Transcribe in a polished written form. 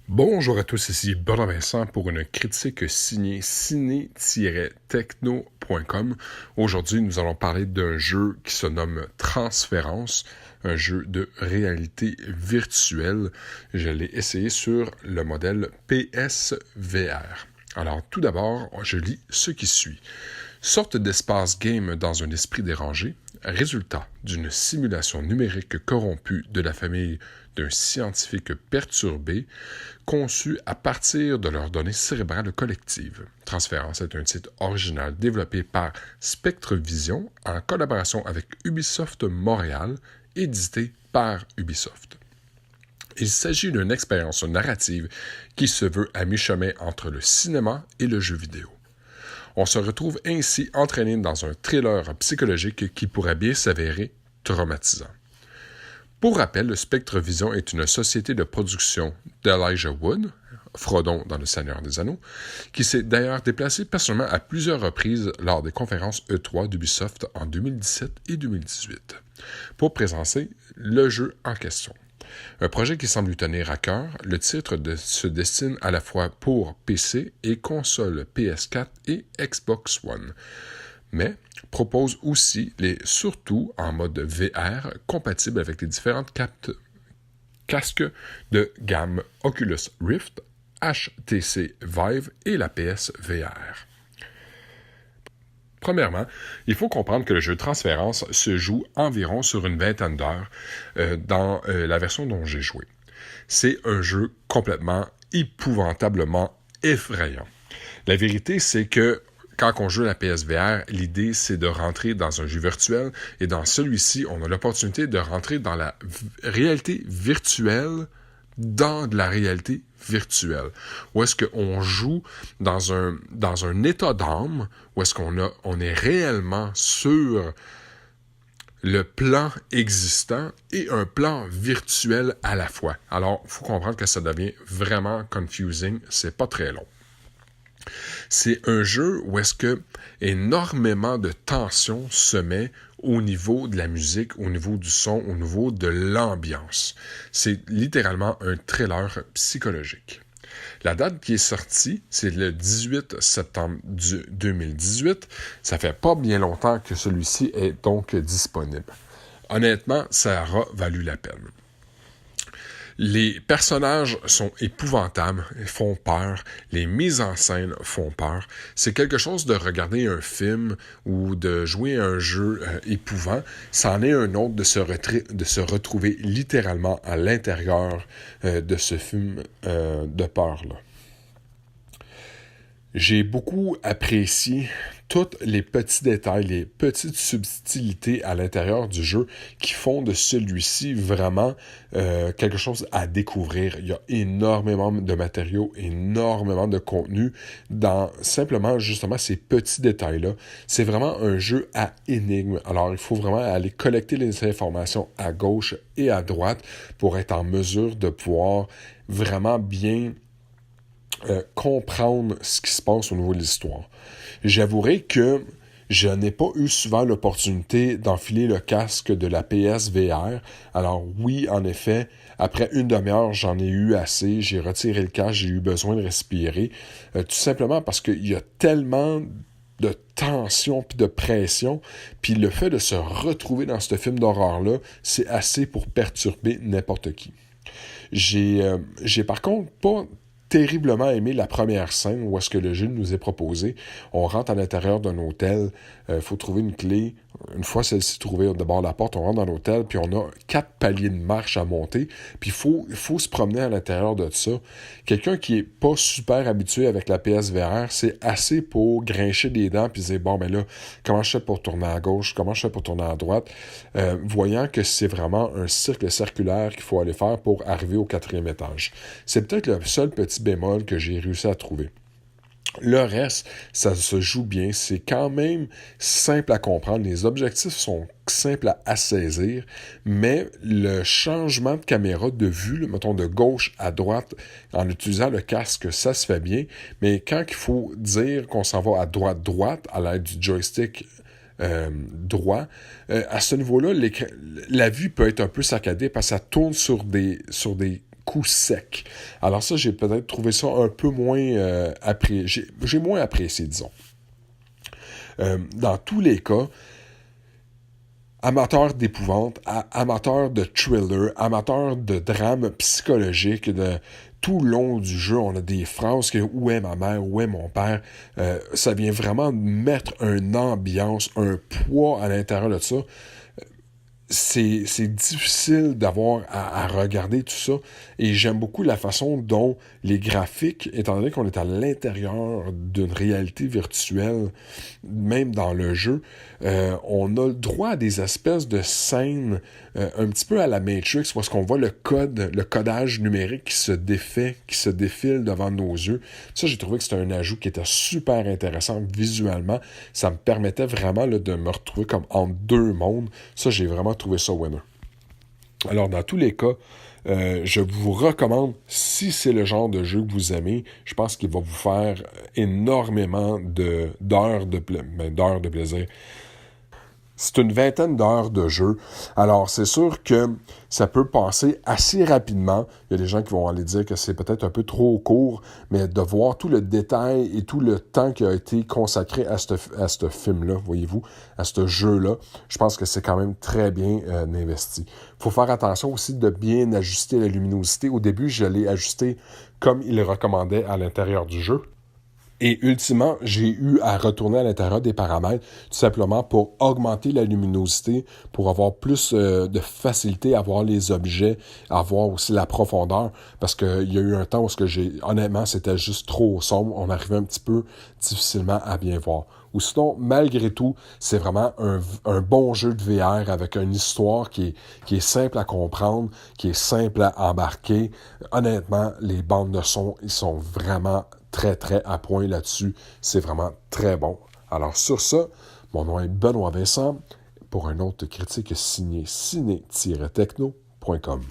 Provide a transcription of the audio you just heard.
Bonjour à tous, ici Bernard Vincent pour une critique signée ciné-techno.com. Aujourd'hui, nous allons parler d'un jeu qui se nomme Transférence, un jeu de réalité virtuelle. Je l'ai essayé sur le modèle PSVR. Alors, tout d'abord, je lis ce qui suit. Sorte d'espace game dans un esprit dérangé, résultat d'une simulation numérique corrompue de la famille d'un scientifique perturbé, conçu à partir de leurs données cérébrales collectives. Transférence est un titre original développé par Spectrevision en collaboration avec Ubisoft Montréal, édité par Ubisoft. Il s'agit d'une expérience narrative qui se veut à mi-chemin entre le cinéma et le jeu vidéo. On se retrouve ainsi entraîné dans un thriller psychologique qui pourrait bien s'avérer traumatisant. Pour rappel, Spectrevision est une société de production d'Elijah Wood, Frodon dans Le Seigneur des Anneaux, qui s'est d'ailleurs déplacé personnellement à plusieurs reprises lors des conférences E3 d'Ubisoft en 2017 et 2018, pour présenter le jeu en question. Un projet qui semble lui tenir à cœur, le titre se destine à la fois pour PC et consoles PS4 et Xbox One, mais propose aussi surtout en mode VR compatible avec les différentes casques de gamme Oculus Rift, HTC Vive et la PSVR. Premièrement, il faut comprendre que le jeu Transférence se joue environ sur une vingtaine d'heures dans la version dont j'ai joué. C'est un jeu complètement épouvantablement effrayant. La vérité, c'est que quand on joue à la PSVR, l'idée, c'est de rentrer dans un jeu virtuel et dans celui-ci, on a l'opportunité de rentrer dans la réalité virtuelle dans de la réalité virtuelle. Où est-ce qu'on joue dans un état d'âme, où est-ce on est réellement sur le plan existant et un plan virtuel à la fois. Alors, il faut comprendre que ça devient vraiment confusing, c'est pas très long. C'est un jeu où est-ce que énormément de tension se met au niveau de la musique, au niveau du son, au niveau de l'ambiance. C'est littéralement un thriller psychologique. La date qui est sortie, c'est le 18 septembre 2018. Ça fait pas bien longtemps que celui-ci est donc disponible. Honnêtement, ça aura valu la peine. Les personnages sont épouvantables, font peur, les mises en scène font peur. C'est quelque chose de regarder un film ou de jouer un jeu épouvant. C'en est un autre de se retrouver littéralement à l'intérieur de ce film de peur-là. J'ai beaucoup apprécié tous les petits détails, les petites subtilités à l'intérieur du jeu qui font de celui-ci vraiment quelque chose à découvrir. Il y a énormément de matériaux, énormément de contenu dans simplement justement ces petits détails-là. C'est vraiment un jeu à énigmes. Alors il faut vraiment aller collecter les informations à gauche et à droite pour être en mesure de pouvoir vraiment bien comprendre ce qui se passe au niveau de l'histoire. J'avouerai que je n'ai pas eu souvent l'opportunité d'enfiler le casque de la PSVR. Alors oui, en effet, après une demi-heure, j'en ai eu assez. J'ai retiré le casque, j'ai eu besoin de respirer. Tout simplement parce qu'il y a tellement de tension puis de pression, puis le fait de se retrouver dans ce film d'horreur-là, c'est assez pour perturber n'importe qui. J'ai par contre pas terriblement aimé la première scène où est-ce que le jeu nous est proposé. On rentre à l'intérieur d'un hôtel, faut trouver une clé. Une fois celle-ci trouvée de bord de la porte, on rentre dans l'hôtel, puis on a 4 paliers de marche à monter, puis il faut se promener à l'intérieur de ça. Quelqu'un qui est pas super habitué avec la PSVR, c'est assez pour grincher des dents puis dire, bon, ben là, comment je fais pour tourner à gauche, comment je fais pour tourner à droite, voyant que c'est vraiment un cercle circulaire qu'il faut aller faire pour arriver au 4e étage. C'est peut-être le seul petit bémol que j'ai réussi à trouver. Le reste, ça se joue bien. C'est quand même simple à comprendre. Les objectifs sont simples à saisir, mais le changement de caméra de vue, mettons de gauche à droite, en utilisant le casque, ça se fait bien. Mais quand il faut dire qu'on s'en va à droite, à l'aide du joystick droit, à ce niveau-là, la vue peut être un peu saccadée parce que ça tourne sur des coup sec. Alors ça, j'ai peut-être trouvé ça un peu moins j'ai moins apprécié, disons. Dans tous les cas, amateur d'épouvante, amateur de thriller, amateur de drame psychologique, tout le long du jeu, on a des phrases que où est ma mère, où est mon père. Ça vient vraiment mettre une ambiance, un poids à l'intérieur de ça. C'est difficile d'avoir à regarder tout ça. Et j'aime beaucoup la façon dont les graphiques, étant donné qu'on est à l'intérieur d'une réalité virtuelle, même dans le jeu, on a le droit à des espèces de scènes un petit peu à la Matrix, où est-ce qu'on voit le codage numérique qui se défait, qui se défile devant nos yeux. Ça, j'ai trouvé que c'était un ajout qui était super intéressant visuellement. Ça me permettait vraiment là, de me retrouver comme en deux mondes. Ça, j'ai vraiment trouvé ça winner. Alors, dans tous les cas, je vous recommande, si c'est le genre de jeu que vous aimez, je pense qu'il va vous faire énormément d'heures de plaisir. C'est une vingtaine d'heures de jeu. Alors, c'est sûr que ça peut passer assez rapidement. Il y a des gens qui vont aller dire que c'est peut-être un peu trop court, mais de voir tout le détail et tout le temps qui a été consacré à ce film-là, voyez-vous, à ce jeu-là, je pense que c'est quand même très bien investi. Il faut faire attention aussi de bien ajuster la luminosité. Au début, je l'ai ajusté comme il le recommandait à l'intérieur du jeu. Et ultimement, j'ai eu à retourner à l'intérieur des paramètres tout simplement pour augmenter la luminosité, pour avoir plus de facilité à voir les objets, à voir aussi la profondeur, parce qu'il y a eu un temps où honnêtement, c'était juste trop sombre, on arrivait un petit peu difficilement à bien voir. Ou sinon, malgré tout, c'est vraiment un bon jeu de VR avec une histoire qui est simple à comprendre, qui est simple à embarquer. Honnêtement, les bandes de son, ils sont vraiment très, très à point là-dessus. C'est vraiment très bon. Alors sur ça, mon nom est Benoît Vincent pour un autre critique signé ciné-techno.com.